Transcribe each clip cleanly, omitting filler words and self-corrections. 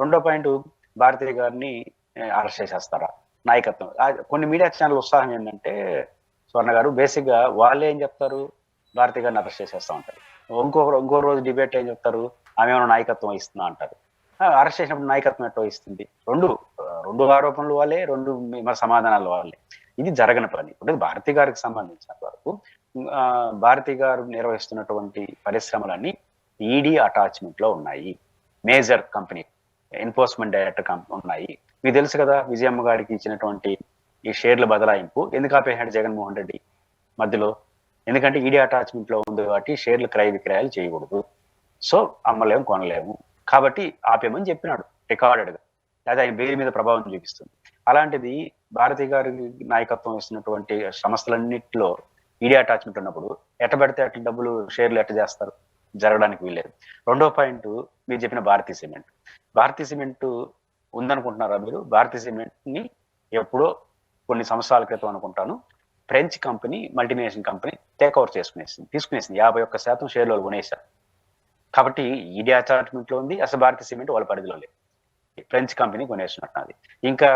రెండో పాయింట్, భారతి గారిని అరెస్ట్ చేసేస్తారా నాయకత్వం. కొన్ని మీడియా ఛానల్ ఉత్సాహం ఏంటంటే స్వర్ణ గారు బేసిక్ గా వాళ్ళు ఏం చెప్తారు, భారతి గారిని అరెస్ట్ చేసేస్తా ఉంటారు. ఇంకో రోజు డిబేట్ ఏం చెప్తారు, ఆమె ఏమైనా నాయకత్వం ఇస్తుందా అంటారు. అరెస్ట్ చేసినప్పుడు నాయకత్వం ఎట్లా ఇస్తుంది? రెండు ఆరోపణలు వాళ్ళే, రెండు మరి సమాధానాలు వాళ్ళే. ఇది జరగని పని. ఇప్పుడు భారతి గారికి సంబంధించినంత వరకు భారతి గారు నిర్వహిస్తున్నటువంటి పరిశ్రమలన్నీ ఈడీ అటాచ్మెంట్ లో ఉన్నాయి. మేజర్ కంపెనీ ఎన్ఫోర్స్మెంట్ డైరెక్టర్ ఉన్నాయి. మీకు తెలుసు కదా, విజయమ్మ గారికి ఇచ్చినటువంటి ఈ షేర్ల బదలాయింపు ఎందుకు ఆపేశాడు జగన్మోహన్ రెడ్డి మధ్యలో? ఎందుకంటే ఈడీ అటాచ్మెంట్ లో ఉంది కాబట్టి షేర్లు క్రయ విక్రయాలు చేయకూడదు, సో అమ్మలేము కొనలేము కాబట్టి ఆపేమని చెప్పినాడు రికార్డెడ్ గా. లేదా ఆయన బెయిల్ మీద ప్రభావం చూపిస్తుంది. అలాంటిది భారతి గారి నాయకత్వం ఇస్తున్నటువంటి సంస్థలన్నింటిలో ఈడీ అటాచ్మెంట్ ఉన్నప్పుడు ఎట్ట పెడితే అట్లా డబ్బులు షేర్లు ఎట్ట చేస్తారు? జరగడానికి వీల్లేదు. రెండో పాయింట్, మీరు చెప్పిన భారతీ సిమెంట్ ఉందనుకుంటున్నారా మీరు? భారతీ సిమెంట్ ని ఎప్పుడో కొన్ని సంవత్సరాల క్రితం అనుకుంటాను French company, multinational company take over తీసుకునేసింది. 51% షేర్లు కొనేశారు. కాబట్టి ఈడీ అటాచ్మెంట్ లో ఉంది. అసలు భారతీ సిమెంట్ వాళ్ళ పరిధిలో లేదు. ఫ్రెంచ్ కంపెనీ కొనేసినట్టున్నది. ఇంకా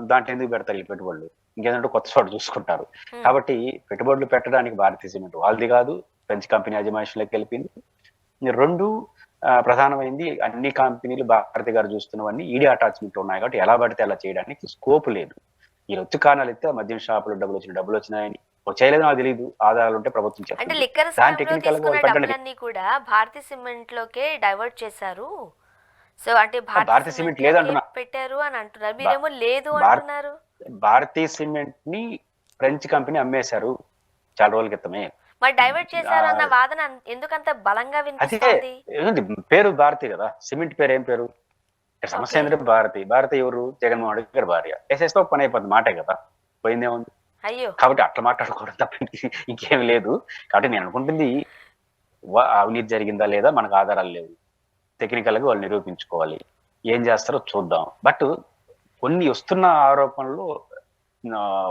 దాంట్లో ఎందుకు పెడతారు ఈ పెట్టుబడులు? ఇంకేంటంటే కొత్త చోట చూసుకుంటారు. కాబట్టి పెట్టుబడులు పెట్టడానికి భారతీ సిమెంట్ వాళ్ళది కాదు, ఫ్రెంచ్ కంపెనీ అజమాయిషీలోకి వెళ్ళిపోయింది. రెండు, ప్రధానమైంది అన్ని కంపెనీలు భారతి గారు చూస్తున్నవన్నీ ఈడీ అటాచ్మెంట్ ఉన్నాయి కాబట్టి ఎలా పడితే అలా చేయడానికి స్కోప్ లేదు. ఈ రొచ్చు కారణాలు ఇస్తే మద్యం షాపులు డబ్బులు వచ్చినాయని చేయలేదు, నాకు తెలియదు. ఆధారాలు ఉంటే ప్రభుత్వం చెప్పండి. కూడా భారతీ సిమెంట్ లోకే డైవర్ట్ చేశారు. సో అంటే భారతీ సిమెంట్ లేదంటున్నా పెట్టారు అని అంటున్నారు, మీరేమో లేదు అంటున్నారు. భారతీ సిమెంట్ ని ఫ్రెంచ్ కంపెనీ అమ్మేశారు చాలా రోజుల క్రితమే. మరి డైవర్ట్ చేశారు అన్న వాదన ఎందుకంత బలంగా వినిపిస్తుంది? పేరు భారతి కదా, సిమెంట్ పేరు ఏం పేరు? సమస్య ఏంటంటే భారతి ఎవరు? జగన్మోహన్ రెడ్డి గారు భార్య. వేసేస్తే పని అయిపోద్ది, మాటే కదా, పోయిందేముంది. అయ్యో, కాబట్టి అట్లా మాట్లాడుకోవడం తప్ప ఇంకేం లేదు. కాబట్టి నేను అనుకుంటుంది అవినీతి జరిగిందా లేదా మనకు ఆధారాలు లేవు, టెక్నికల్ గా వాళ్ళు నిరూపించుకోవాలి, ఏం చేస్తారో చూద్దాం. బట్ కొన్ని వస్తున్న ఆరోపణలు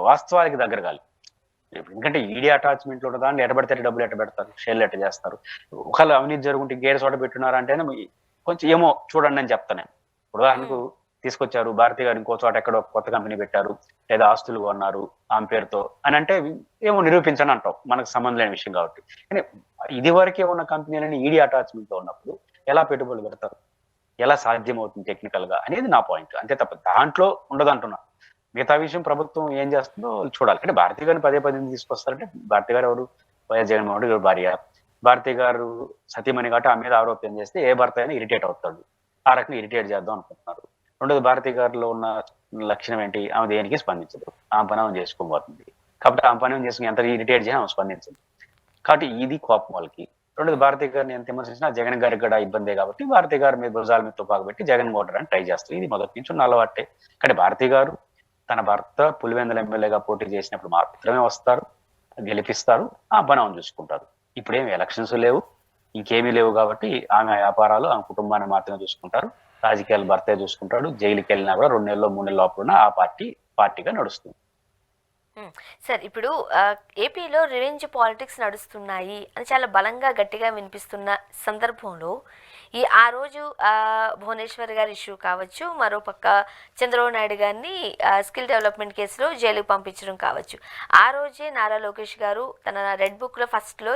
వాస్తవానికి దగ్గర కాలి. ఎందుకంటే ఈడీ అటాచ్మెంట్ లో దాన్ని ఎట్టబెడతారు, డబ్బులు ఎట్టబెడతారు, షేర్లు ఎట్ట చేస్తారు. ఒకవేళ అవినీతి జరుగుంటే గేర్ చోట పెట్టున్నారంటేనే కొంచెం ఏమో చూడండి అని చెప్తాను. ఉదాహరణకు తీసుకొచ్చారు భారతి గారు ఇంకో చోట ఎక్కడో కొత్త కంపెనీ పెట్టారు, లేదా ఆస్తులు కొన్నారు ఆమె పేరుతో అని అంటే ఏమో నిరూపించని అంటాం, మనకు సంబంధం లేని విషయం కాబట్టి. కానీ ఇది వరకే ఉన్న కంపెనీలని ఈడీ అటాచ్మెంట్ లో ఉన్నప్పుడు ఎలా పెట్టుబడులు పెడతారు, ఎలా సాధ్యమవుతుంది టెక్నికల్ గా అనేది నా పాయింట్. అంతే తప్ప దాంట్లో ఉండదు అంటున్నా. మిగతా విషయం ప్రభుత్వం ఏం చేస్తుందో చూడాలి. అంటే భారతి గారిని పదే తీసుకొస్తారంటే భారతి గారు ఎవరు? వైఎస్ జగన్మోహన్ రెడ్డి గారు భార్య. భారతి గారు సతీమణి కాబట్టి ఆ మీద ఆరోపణ చేస్తే ఏ భర్త అయినా ఇరిటేట్ అవుతాడు. ఆ రకంగా ఇరిటేట్ చేద్దాం అనుకుంటున్నారు. రెండోది, భారతి గారిలో ఉన్న లక్షణం ఏంటి? ఆమె దేనికి స్పందించదు, ఆమె పని ఆమె చేసుకోబోతుంది. కాబట్టి ఆమె పని చేసుకుని ఎంత ఇరిటేట్ చేసి ఆమె స్పందించదు. కాబట్టి ఇది కోపం వాళ్ళకి. రెండోది, భారతి గారిని ఎంత విమర్శించినా జగన్ గారికి కూడా ఇబ్బందే కాబట్టి భారతి గారి మీద భుజాల మీద తుపాకు పెట్టి జగన్ కొట్టడానికి ట్రై చేస్తారు. ఇది మొదటి నుంచి ఉన్న అలవాటే. కానీ భారతి గారు తన భర్త పులివెందుల ఎమ్మెల్యేగా పోటీ చేసినప్పుడు మాత్రమే వస్తారు, గెలిపిస్తారు, ఆ పని ఆమె చూసుకుంటారు. ఇప్పుడేమి ఎలక్షన్స్ లేవు, ఇంకేమీ లేవు కాబట్టి ఆమె వ్యాపారాలు ఆమె కుటుంబాన్ని మాత్రమే చూసుకుంటారు. రాజకీయాలు భర్తే చూసుకుంటాడు. జైలుకి వెళ్ళినా కూడా 2 నెలల్లో 3 నెలల లోపల ఆ పార్టీగా నడుస్తుంది. సార్, ఇప్పుడు ఏపీలో రివెంజ్ పాలిటిక్స్ నడుస్తున్నాయి అని చాలా బలంగా గట్టిగా వినిపిస్తున్న సందర్భంలో ఆ రోజు భువనేశ్వర్ గారి ఇష్యూ కావచ్చు, మరోపక్క చంద్రబాబు నాయుడు గారిని స్కిల్ డెవలప్మెంట్ కేసులో జైలుకు పంపించడం కావచ్చు, ఆ రోజే నారా లోకేష్ గారు తన రెడ్ బుక్లో ఫస్ట్లో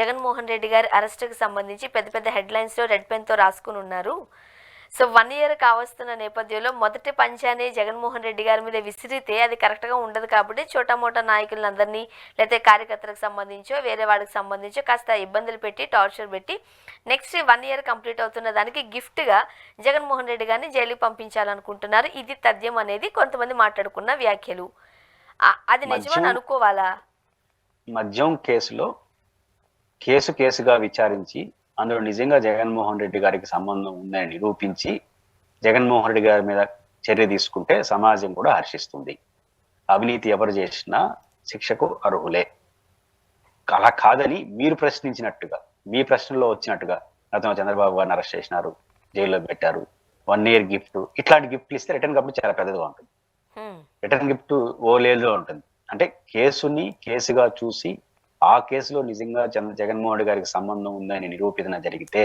జగన్మోహన్ రెడ్డి గారి అరెస్ట్కి సంబంధించి పెద్ద పెద్ద హెడ్లైన్స్లో రెడ్ పెన్తో రాసుకుని ఉన్నారు. సో 1 ఇయర్ కావస్తున్న నేపథ్యంలో మొదటి పంచానే జగన్మోహన్ రెడ్డి గారి మీద విసిరితే అది కరెక్ట్గా ఉండదు కాబట్టి చోటామోటా నాయకులందరినీ లేకపోతే కార్యకర్తలకు సంబంధించో వేరే వాళ్ళకి సంబంధించో కాస్త ఇబ్బందులు పెట్టి టార్చర్ పెట్టి నెక్స్ట్ 1 ఇయర్ కంప్లీట్ అవుతున్న దానికి గిఫ్ట్గా జగన్మోహన్ రెడ్డి గారిని జైలుకి పంపించాలనుకుంటున్నారు. ఇది తథ్యం అనేది కొంతమంది మాట్లాడుకున్న వ్యాఖ్యలు. అది నిజమని అనుకోవాలా? మద్యం కేసుగా విచారించి అందులో నిజంగా జగన్మోహన్ రెడ్డి గారికి సంబంధం ఉందని నిరూపించి జగన్మోహన్ రెడ్డి గారి మీద చర్య తీసుకుంటే సమాజం కూడా హర్షిస్తుంది. అవినీతి ఎవరు చేసినా శిక్షకు అర్హులే. అలా కాదని మీరు ప్రశ్నించినట్టుగా, మీ ప్రశ్నలో వచ్చినట్టుగా గతంలో చంద్రబాబు గారిని అరెస్ట్ చేసినారు, జైల్లో పెట్టారు, 1 ఇయర్ గిఫ్ట్, ఇట్లాంటి గిఫ్ట్లు ఇస్తే రిటర్న్ గిఫ్ట్ చాలా పెద్దగా ఉంటుంది. రిటర్న్ గిఫ్ట్ ఓలేదో ఉంటుంది. అంటే కేసుగా చూసి ఆ కేసులో నిజంగా జగన్మోహన్ రెడ్డి గారికి సంబంధం ఉందని నిరూపితన జరిగితే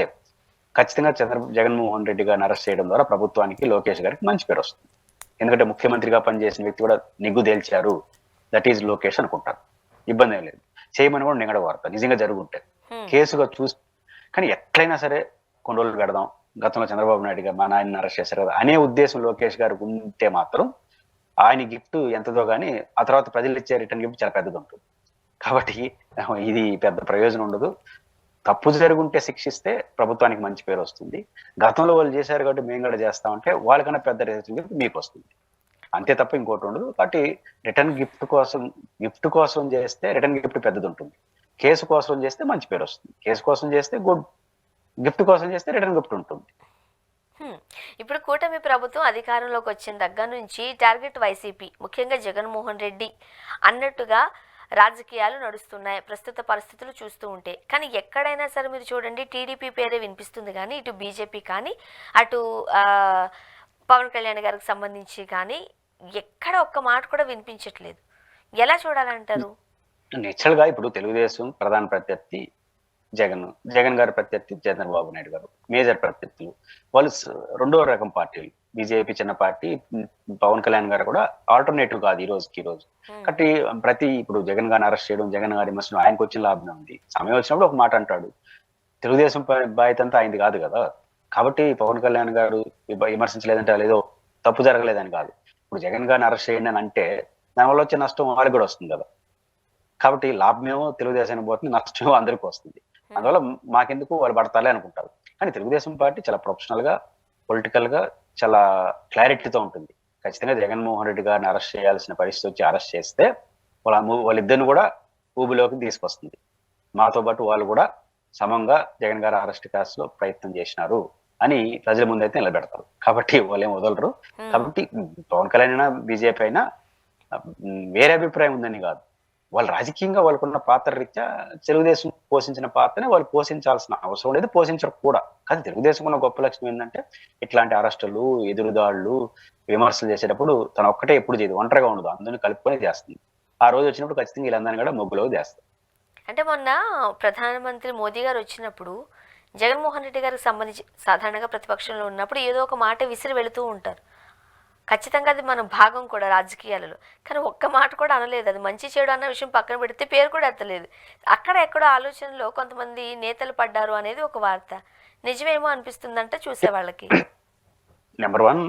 ఖచ్చితంగా జగన్మోహన్ రెడ్డి గారిని అరెస్ట్ చేయడం ద్వారా ప్రభుత్వానికి, లోకేష్ గారికి మంచి పేరు వస్తుంది. ఎందుకంటే ముఖ్యమంత్రిగా పనిచేసిన వ్యక్తి కూడా నిగ్గు తేల్చారు, దట్ ఈజ్ లోకేష్ అనుకుంటారు. ఇబ్బంది ఏం లేదు. చేయమని కూడా నిగడ వార్త నిజంగా జరుగుంటే కేసుగా చూసి, కానీ ఎట్లయినా సరే కొన్ని రోజులు పెడదాం, గతంలో చంద్రబాబు నాయుడు గారు మా నాయన్ని అరెస్ట్ చేశారు కదా అనే ఉద్దేశం లోకేష్ గారికి ఉంటే మాత్రం ఆయన గిఫ్ట్ ఎంతదో కానీ ఆ తర్వాత ప్రజలు ఇచ్చే రిటర్న్ గిఫ్ట్ చాలా పెద్దది ఉంటుంది. కాబట్టి ఇది పెద్ద ప్రయోజనం ఉండదు. తప్పు జరుగుంటే శిక్షిస్తే ప్రభుత్వానికి మంచి పేరు వస్తుంది. గతంలో వాళ్ళు చేశారు కాబట్టి మేము కూడా చేస్తామంటే వాళ్ళకన్నా పెద్ద రిటర్న్ గిఫ్ట్ మీకు వస్తుంది. అంతే తప్ప ఇంకోటి ఉండదు. కాబట్టి రిటర్న్ గిఫ్ట్ కోసం చేస్తే రిటర్న్ గిఫ్ట్ పెద్దది ఉంటుంది. కేసు కోసం చేస్తే మంచి పేరు వస్తుంది. కేసు కోసం చేస్తే గుడ్, గిఫ్ట్ కోసం చేస్తే రిటర్న్ గిఫ్ట్ ఉంటుంది. ఇప్పుడు కూటమి ప్రభుత్వం అధికారంలోకి వచ్చిన దగ్గర నుంచి టార్గెట్ వైసీపీ, ముఖ్యంగా జగన్మోహన్ రెడ్డి అన్నట్టుగా రాజకీయాలు నడుస్తున్నాయి ప్రస్తుత పరిస్థితులు చూస్తూ ఉంటే. కానీ ఎక్కడైనా సరే మీరు చూడండి, టీడీపీ పేరే వినిపిస్తుంది కానీ ఇటు బీజేపీ కానీ అటు పవన్ కళ్యాణ్ గారికి సంబంధించి కానీ ఎక్కడ ఒక్క మాట కూడా వినిపించట్లేదు. ఎలా చూడాలంటారు? నేచురల్ గా ఇప్పుడు తెలుగుదేశం ప్రధాన ప్రత్యర్థి జగన్ గారి ప్రత్యర్థి చంద్రబాబు నాయుడు గారు, మేజర్ ప్రత్యర్థులు. వాళ్ళు రెండో రకం పార్టీలు. బీజేపీ చిన్న పార్టీ, పవన్ కళ్యాణ్ గారు కూడా ఆల్టర్నేటివ్ కాదు ఈ రోజుకి రోజు. కాబట్టి ఇప్పుడు జగన్ గారిని అరెస్ట్ చేయడం, జగన్ గారి విమర్శనం ఆయనకు వచ్చిన లాభం ఉంది. సమయం వచ్చినప్పుడు ఒక మాట అంటాడు. తెలుగుదేశం బాధ్యత అంతా ఆయనది కాదు కదా. కాబట్టి పవన్ కళ్యాణ్ గారు విమర్శించలేదంటే లేదో తప్పు జరగలేదని కాదు. ఇప్పుడు జగన్ గారిని అరెస్ట్ చేయండి అని అంటే దానివల్ల వచ్చే నష్టం వాళ్ళకి కూడా వస్తుంది కదా. కాబట్టి లాభమేమో తెలుగుదేశానికి పోతుంది, నష్టమేమో అందరికీ వస్తుంది. అందువల్ల మాకెందుకు వాళ్ళు పడతాలే అనుకుంటారు. కానీ తెలుగుదేశం పార్టీ చాలా ప్రొఫెషనల్ గా, పొలిటికల్ గా చాలా క్లారిటీతో ఉంటుంది. ఖచ్చితంగా జగన్మోహన్ రెడ్డి గారిని అరెస్ట్ చేయాల్సిన పరిస్థితి వచ్చి అరెస్ట్ చేస్తే వాళ్ళిద్దరిని కూడా ఊబిలోకి తీసుకొస్తుంది. మాతో పాటు వాళ్ళు కూడా సమంగా జగన్ గారి అరెస్ట్ కేసులో ప్రయత్నం చేసినారు అని ప్రజల ముందైతే నిలబెడతారు. కాబట్టి వాళ్ళు ఏం వదలరు. కాబట్టి పవన్ కళ్యాణ్ అయినా బీజేపీ అయినా వేరే అభిప్రాయం ఉందని కాదు, వాళ్ళు రాజకీయంగా వాళ్ళకున్న పాత్ర రీత్యా తెలుగుదేశం పోషించిన పాత్రనే వాళ్ళు పోషించాల్సిన అవసరం లేదు, పోషించరు కూడా. కానీ తెలుగుదేశం ఉన్న గొప్ప లక్షణం ఏంటంటే ఇట్లాంటి అరెస్టులు, ఎదురుదాడులు, విమర్శలు చేసేటప్పుడు తన ఒక్కటే ఎప్పుడు చేయదు, ఒంటరిగా ఉండదు, అందరినీ కలుపుకొని చేస్తుంది. ఆ రోజు వచ్చినప్పుడు ఖచ్చితంగా వీళ్ళందరినీ కూడా మొగ్గులోకి చేస్తారు. అంటే మొన్న ప్రధానమంత్రి మోదీ గారు వచ్చినప్పుడు జగన్మోహన్ రెడ్డి గారికి సంబంధించి సాధారణంగా ప్రతిపక్షంలో ఉన్నప్పుడు ఏదో ఒక మాట విసిరి వెళుతూ ఉంటారు. ఖచ్చితంగా అది మన భాగం కూడా రాజకీయాలలో. కానీ ఒక్క మాట కూడా అనలేదు. అది మంచి చెడు అన్న విషయం పక్కన పెడితే పేరు కూడా ఎత్తలేదు. అక్కడ ఎక్కడో ఆలోచనలో కొంతమంది నేతలు పడ్డారు అనేది ఒక వార్త. నిజమేమో అనిపిస్తుందంట చూసే వాళ్ళకి. నెంబర్ 1,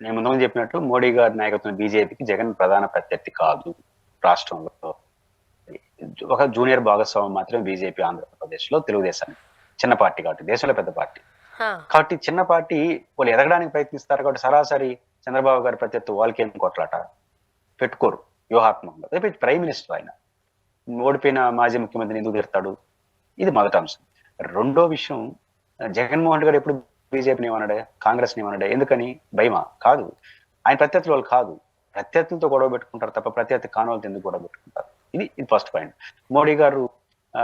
నేను ముందు చెప్పినట్టు మోడీ గారి నాయకత్వం బీజేపీకి జగన్ ప్రధాన ప్రత్యర్థి కాదు. రాష్ట్రంలో ఒక జూనియర్ భాగస్వామ్యం మాత్రమే బీజేపీ ఆంధ్రప్రదేశ్ లో తెలుగుదేశాన్ని. చిన్న పార్టీ కాబట్టి, దేశంలో పెద్ద పార్టీ కాబట్టి చిన్న పార్టీ వాళ్ళు ఎదగడానికి ప్రయత్నిస్తారు. కాబట్టి సరాసరి చంద్రబాబు గారి ప్రత్యర్థి వాళ్ళకేం కొట్లాట పెట్టుకోరు వ్యూహాత్మకంగా. రేపు ప్రైమ్ మినిస్టర్ ఆయన, ఓడిపోయిన మాజీ ముఖ్యమంత్రిని ఎందుకు తిడతాడు? ఇది మొదటి అంశం. రెండో విషయం, జగన్మోహన్ రెడ్డి గారు ఎప్పుడు బీజేపీని ఏమన్నాడే, కాంగ్రెస్ని ఏమన్నాడే? ఎందుకని? భయమా? కాదు. ఆయన ప్రత్యర్థులు వాళ్ళు కాదు. ప్రత్యర్థులతో గొడవ పెట్టుకుంటారు తప్ప ప్రత్యర్థి కానోళ్ళతో ఎందుకు గొడవ పెట్టుకుంటారు? ఇది ఫస్ట్ పాయింట్. మోడీ గారు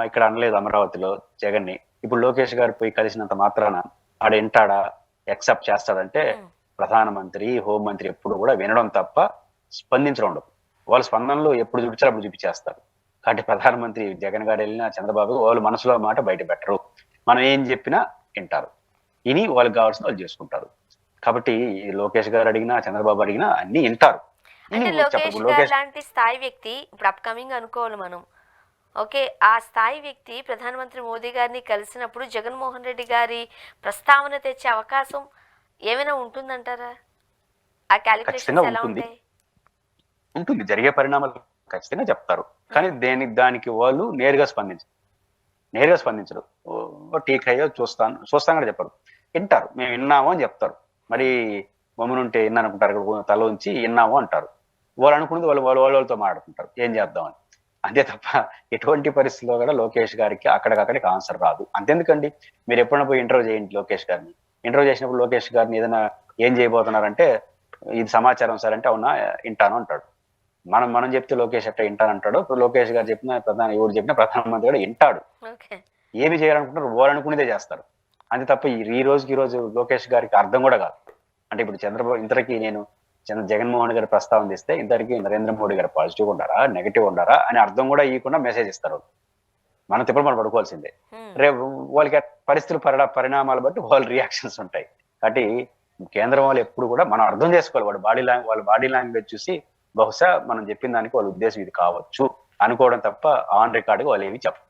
ఇక్కడ అనలేదు అమరావతిలో జగన్ని. ఇప్పుడు లోకేష్ గారు పోయి కలిసినంత మాత్రాన ఆడ వింటాడా, యాక్సెప్ట్ చేస్తాడంటే ప్రధానమంత్రి, హోంమంత్రి ఎప్పుడు కూడా వినడం తప్ప స్పందించడం ఉండదు. వాళ్ళ స్పందనలు ఎప్పుడు చూపించారు అప్పుడు చూపించేస్తారు. కాబట్టి ప్రధానమంత్రి జగన్ గారు వెళ్ళినా చంద్రబాబు వాళ్ళు మనసులో మాట బయట పెట్టరు. మనం ఏం చెప్పినా వింటారు. ఇని వాళ్ళకి కావాల్సిన వాళ్ళు చేసుకుంటారు. కాబట్టి లోకేష్ గారు అడిగినా చంద్రబాబు అడిగినా అన్ని వింటారు. లోకేష్ లాంటి స్థాయి వ్యక్తి ఇప్పుడు అప్కమింగ్ అనుకోవాలి మనం. ఓకే, ఆ స్థాయి వ్యక్తి ప్రధానమంత్రి మోదీ గారిని కలిసినప్పుడు జగన్మోహన్ రెడ్డి గారి ప్రస్తావన తెచ్చే అవకాశం ఏమైనా ఉంటుందంటారా? ఆ క్యాలిక్యులేషన్స్ ఎలా ఉంటాయి? ఉంటుంది. జరిగే పరిణామాలు ఖచ్చితంగా చెప్తారు. కానీ దానికి వాళ్ళు నేరుగా స్పందించరు. టీకయ్యో చూస్తాను కూడా చెప్పరు. వింటారు. మేము విన్నాము అని చెప్తారు. మరి మమ్మల్ని విన్నాను అనుకుంటారు, తల ఉంచి విన్నాము అంటారు. వాళ్ళు అనుకున్నది వాళ్ళతో మాట్లాడుకుంటారు ఏం చేద్దామని. అంతే తప్ప ఎటువంటి పరిస్థితుల్లో కూడా లోకేష్ గారికి అక్కడికక్కడికి ఆన్సర్ రాదు. అంతెందుకండి, మీరు ఎప్పుడైనా పోయి ఇంటర్వ్యూ చేయండి లోకేష్ గారిని. ఇంటర్వ్యూ చేసినప్పుడు లోకేష్ గారిని ఏదైనా ఏం చేయబోతున్నారంటే ఇది సమాచారం సార్ అంటే అవునా వింటాను అంటాడు. మనం చెప్తే లోకేష్ అట్లా వింటానంటాడు. ఇప్పుడు లోకేష్ గారు చెప్పిన ఎవరు చెప్పినా ప్రధానమంత్రి కూడా వింటాడు. ఏమి చేయాలనుకుంటారు వాళ్ళు అనుకునేదే చేస్తారు. అంతే తప్ప ఈ రోజు లోకేష్ గారికి అర్థం కూడా కాదు. అంటే ఇప్పుడు ఇంతకీ నేను జగన్మోహన్ గారి ప్రస్తావన తీస్తే ఇంతకీ నరేంద్ర మోడీ గారు పాజిటివ్ ఉండారా, నెగిటివ్ ఉండారా అని అర్థం కూడా ఇవ్వకుండా మెసేజ్ ఇస్తారు. మనం తిప్పలు మనం పడుకోవాల్సిందే. రేపు వాళ్ళకి పరిస్థితులు పరిణామాలు బట్టి వాళ్ళ రియాక్షన్స్ ఉంటాయి. కాబట్టి కేంద్రం వాళ్ళు ఎప్పుడు కూడా మనం అర్థం చేసుకోవాలి. వాళ్ళ బాడీ లాంగ్వేజ్ చూసి బహుశా మనం చెప్పిన దానికి వాళ్ళ ఉద్దేశం ఇది కావచ్చు అనుకోవడం తప్ప ఆన్ రికార్డుగా వాళ్ళు ఏమి చెప్పరు.